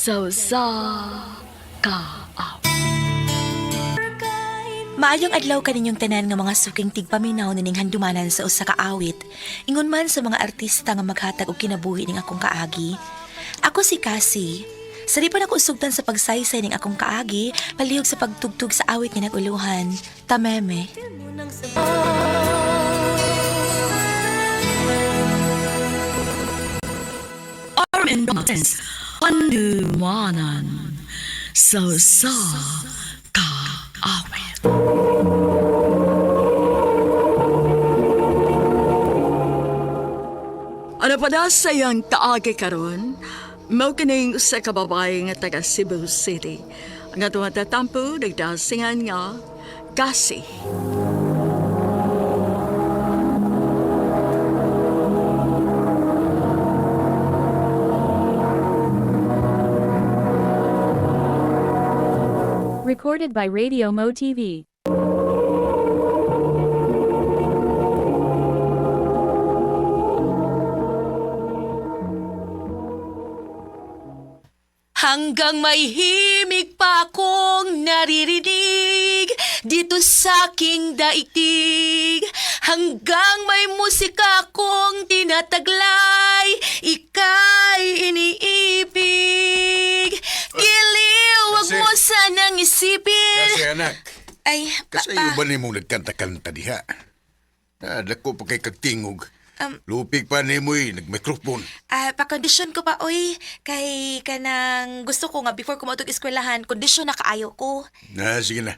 sa ka. Maayong adlaw kaninyong tanan nga mga suking tigpaminaw nining handumanan sa usa ka awit. Ingon man sa mga artista nga maghatag og kinabuhi ning akong kaagi. Ako si Cassie. Sari pa ako usugtan sa pagsaysay ning akong kaagi, palihog sa pagtugtog sa awit nga naguluhan. Tameme. Arm and Mountains, handumanan sa ka awit. Ano pa na sayang kaagi karon? Mao kining usa ka babae nga taga Cebu City. Ang atong tatampo nagdasingan nga Cassie. Recorded by Radio Mo TV. Hanggang may himig pa akong naririnig dito sa aking daigdig. Hanggang may musika akong tinataglay, ika'y iniibig. Giliw, wag mo sanang isipin. Kasi anak, Ay, kasi ba ni mong nagkanta-kanta diha? Dako pa kay kagtingog. Lupig pa ni mo'y nagmikrofon. Pa-condition ko pa, oy. Kay kanang gusto ko nga before ko matog eskwelahan, kondisyon na kaayo ko. Sige na.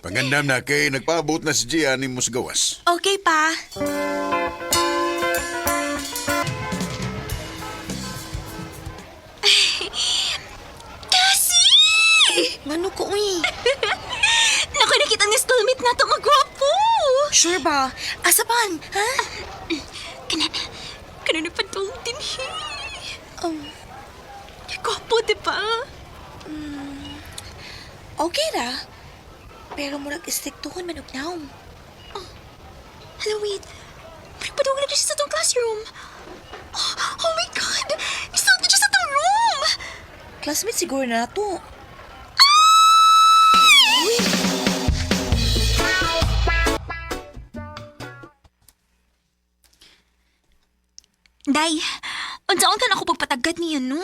Pangandam na kay nagpaabot na si Gian ni mo sa gawas. Okay pa. Cassie! Ngano ko, uy? Naku, nakita ni schoolmate na ito magwapo! Sure ba? Asapan, ha? Kanan na padung din, gwapo, di ba? Okay ra. Pero murag istiktuhon man og naong. Hello, wait. Padung na siya sa itong classroom. Oh my God! Isuot na siya sa itong room! Classmate siguro na to. Day, unsaon ka na ako pagpatagad niya, no?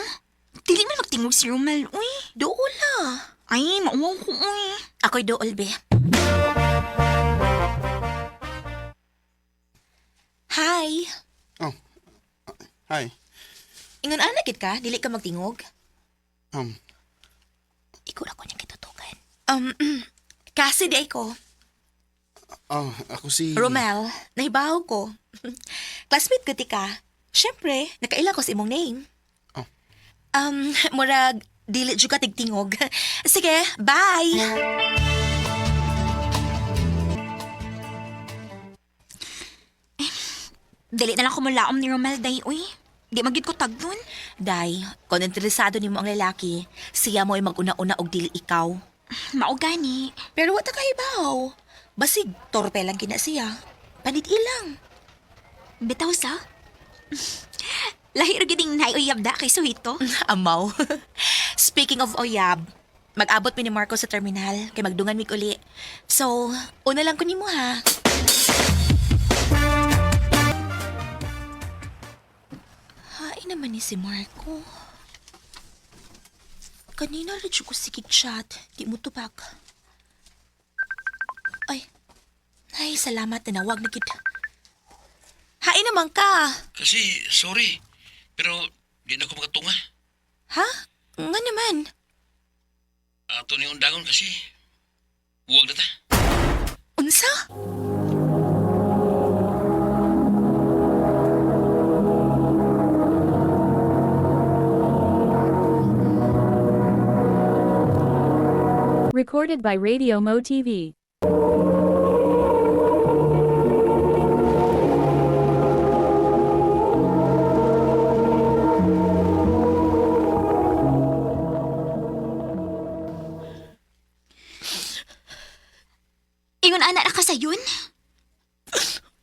Dili man magtingog si Romel, uy. Doula. Ay, mauwaw ko, uy. Ako'y dool, be. Hi. Oh, hi. Ingon anakit ka? Dili ka magtingog? Um, Ikaw ako niyang kitutukan. Kasi di ko. Ako si... Romel, nahibaw ko. Classmate ko ti ka. Siyempre, nakaila ko sa imong name. Oh. Murag, dili jud ka tigtingog. Sige, bye! Dili na lang ko mulaom ni Romel, day, uy. Di magid ko tagnon. Day, kung interesado ni mo ang lalaki, siya mo ay mag-una-una og dili ikaw. Mao gani. Pero wata kahibaw. Basig, torpe lang kina siya. Panit ilang. Bitaw sa? Lahi ra giding naiuyab da kay Suhito. Amaw. Speaking of oyab, mag-abot mi ni Marco sa terminal kay magdungan mig uli. So, una lang ko nimo ha. Hain naman ni si Marco. Kanina rin ko sikig chat. Di mo tubag. Ay, salamat. Tinawag na kita. Hain naman ka. Kasi, sorry. Pero, di na ako makatunga. Ha? Nga naman. Ato ni undangon kasi. Huwag na ta. Unsa? Recorded by Radio Mo TV. Ingon ana na ka sayon?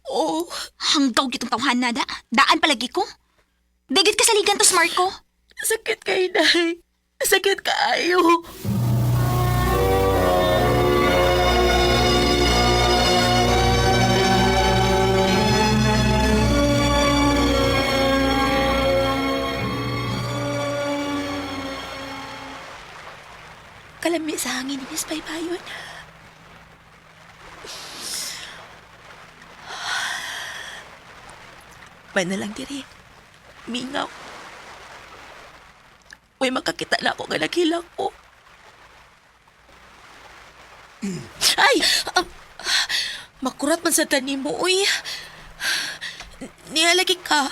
Oo. Hanggaw gitong tawhan na da. Daan palagi ko. Dagit ka sa ligan to, Marco. Sakit kay Day. Sakit kaayo. Kalami sa hangin ni Miss Baybayon. May na lang diri. Mingaw. Uy, makakita na ako nga naghilang ko. Ay! Makurat man sa tanim mo, uy. Nihalagi ka.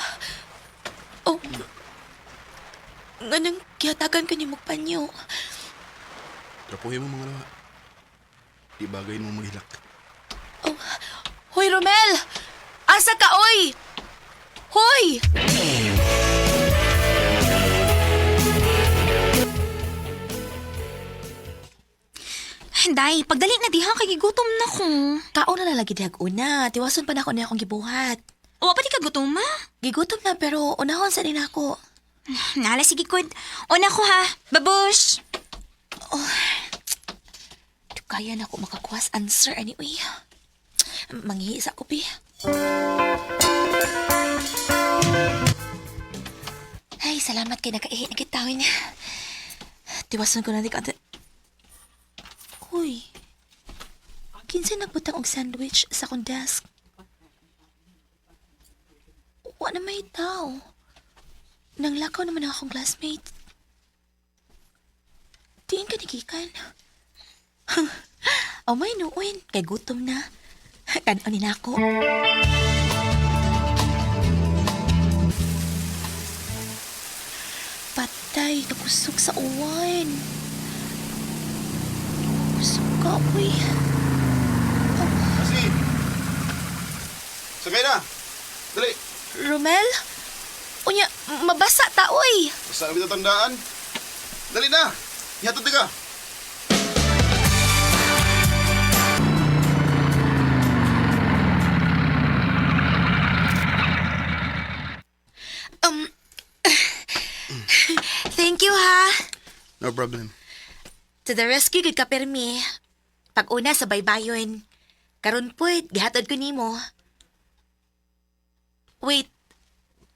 Oh. Nga nang kiyatagan ka niyo magpanyo. Trapuhin mo mga lawa. Di bagay mo maghilak. Oh. Hoy, Romel! Asa ka, oy! Hoy! Day, pagdali na diha kay gigutom na ko. Kaon na lalagi dihag una. Tiwason pa na ako niya akong gibuhat. O, pa di ka gutom ma? Gigutom na pero unahon sa din ako. Nala, sige kod. O na ko ha. Babush! Kaya na ako makakuhas answer anyway. Manghihi sa kopi. Ay, salamat kay nakaihi na kitawin. Tiwason ko na di ka. Uy, kinsa nagbutang og sandwich sa akong desk. Wa na may tao. Nanglakaw naman ang akong classmate. Tiin ka nigikan. O may nuuin, kay gutom na. Kanonin ako. Patay, nakusog sa uwan. Kusog ka, uy. Kasi! Sagay na! Dali! Romel? Unya, mabasa ta, uy. Basta kami tatandaan. Dali na! Ihatod ka! Thank you, ha. No problem. To the rescue, gud ka, Permi. Pag-una sa baybayon. Karon po'y, gihatod ko nimo. Wait,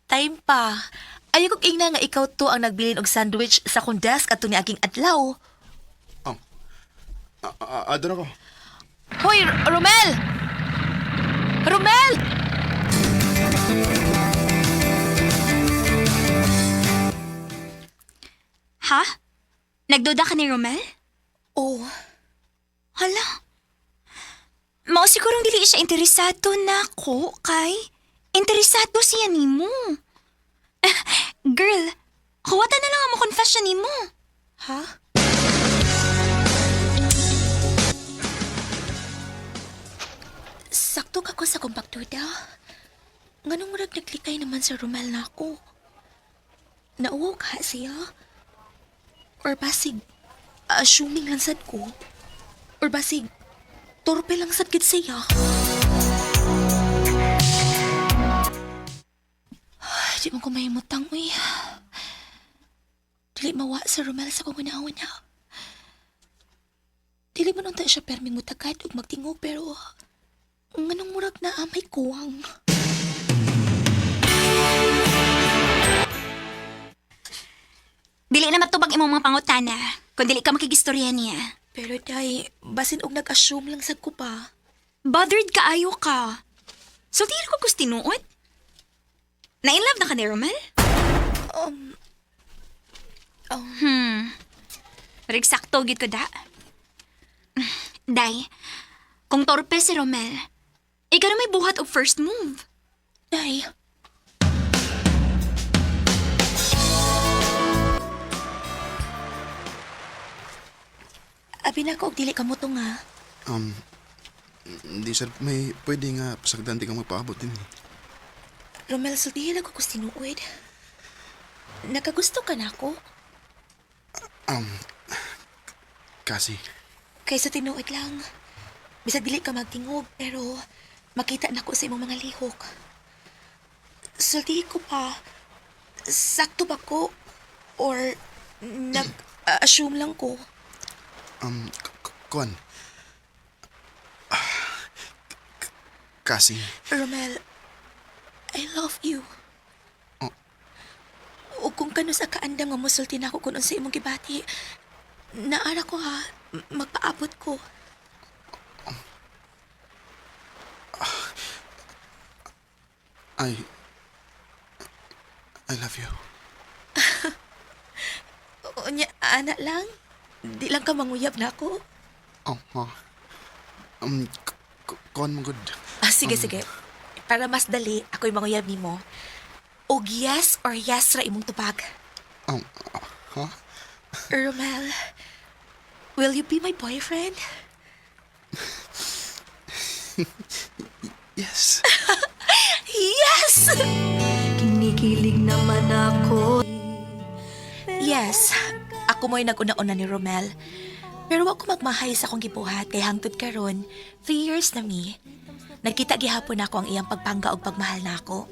time pa. Ayaw kong ingna nga ikaw to ang nagbilin og sandwich sa akong desk at ni aking adlaw. Oh. Adon ako. Hoy, Romel! Romel! Ha? Nagduda ka ni Romel? Oh, Hala. Mao sigurong dili siya interesado na ko kay interesado siya nimo. Girl, huwata na lang ang mo confess siya nimo. ha? Sakto ka ko sa kompaktuda. Nganong murag naglikay naman sa Romel na ako. Nauwaw ka siya? Or basig, assuming lang sad ko? Or basig, torpe lang sad kit siya? Di mo ko mahimutang, uy. Dili mawa sa Romel sa kong unahon niya. Dili mo nung tayo siya perming mutagad ug magtingo pero nganong murag na amay kuwang. Dili na matubag imong mga pangutana kung dili ka makigistorya niya. Pero day, basin og nag-assume lang sad ko pa. Bothered ka ayo ka. So dili ko gusto tinuod? Na-in-love na ka ni Romel? Pero eksakto gid ko da. Day, kung torpe si Romel, ikaw na may buhat og first move. Day, abi na ko og dili ka mo to nga. Hindi sir, may pwede nga pasagdan di kang magpaabot din. Romel, sultihin ako kung sinuod. Nakagusto ka na ako? Kasi, Kaysa tinuod lang. Bisag dili ka magtingog, pero makita na ko sa imong mga lihok. Sultihin ko pa, sakto ba ko? Or Assume lang ko. Kuan. Kasi, Romel, I love you. Oh. O kung kano sa kaandang nga musulti na ako kung sa imong gibati, naara ko ha, magpaabot ko. I love you. O nya, anak lang, di lang ka manguyab na ako. Kuan mo good. Sige, sige. Para mas dali, ako'y manguyab ni mo. Og yes or yes ra imong tupag. Ha? Romel, will you be my boyfriend? Yes. Yes! Kinikilig naman ako. Yes, ako mo'y nag-una-una ni Romel. Pero ako magmahay sa akong gibuhat kay hangtod karon 3 years na mi. Nagkita gihapon ako ang iyang pagpangga og pagmahal nako.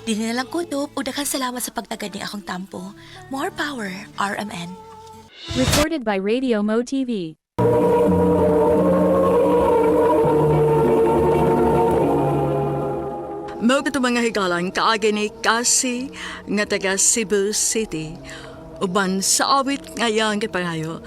Dili na lang kutob o daghang salamat sa pagtagad ning akong tampo. More power, RMN. Recorded by Radio Mo TV. Mao ito mga higalan kaagi ni Kasi nga taga Cebu City. Uban sa awit ngayang kipangayo,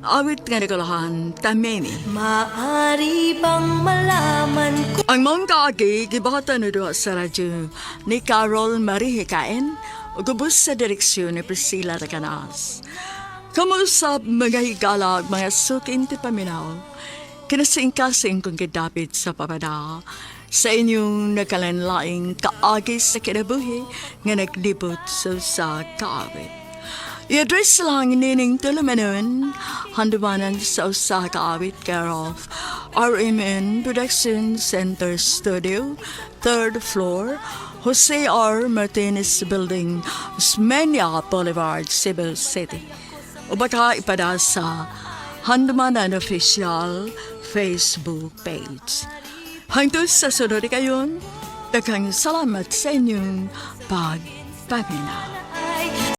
awit nga nagalahan Tamemi. Maari bang malaman ko? Ang mong kaagi, gibakatan na doon sa radyo ni Carol Marie Hikain o gubos sa direksyon ni Priscilla Raganas. Kamusap mga higala mga suking tipaminaw, kinasing-kasing kong gidapit sa papada sa inyong nakalanlaing kaagi sa kinabuhi nga naglibot sa kaawit. I-address lang nining tulumanon, handumanan sa usa kaawit care of RMN Production Center Studio, 3rd floor, Jose R. Martinez Building, Osmeña Boulevard, Cebu City. O baka ipada sa Handumanan Official Facebook page. Hangtod sa sunod kayon, daghang salamat sa inyong pagpaminaw.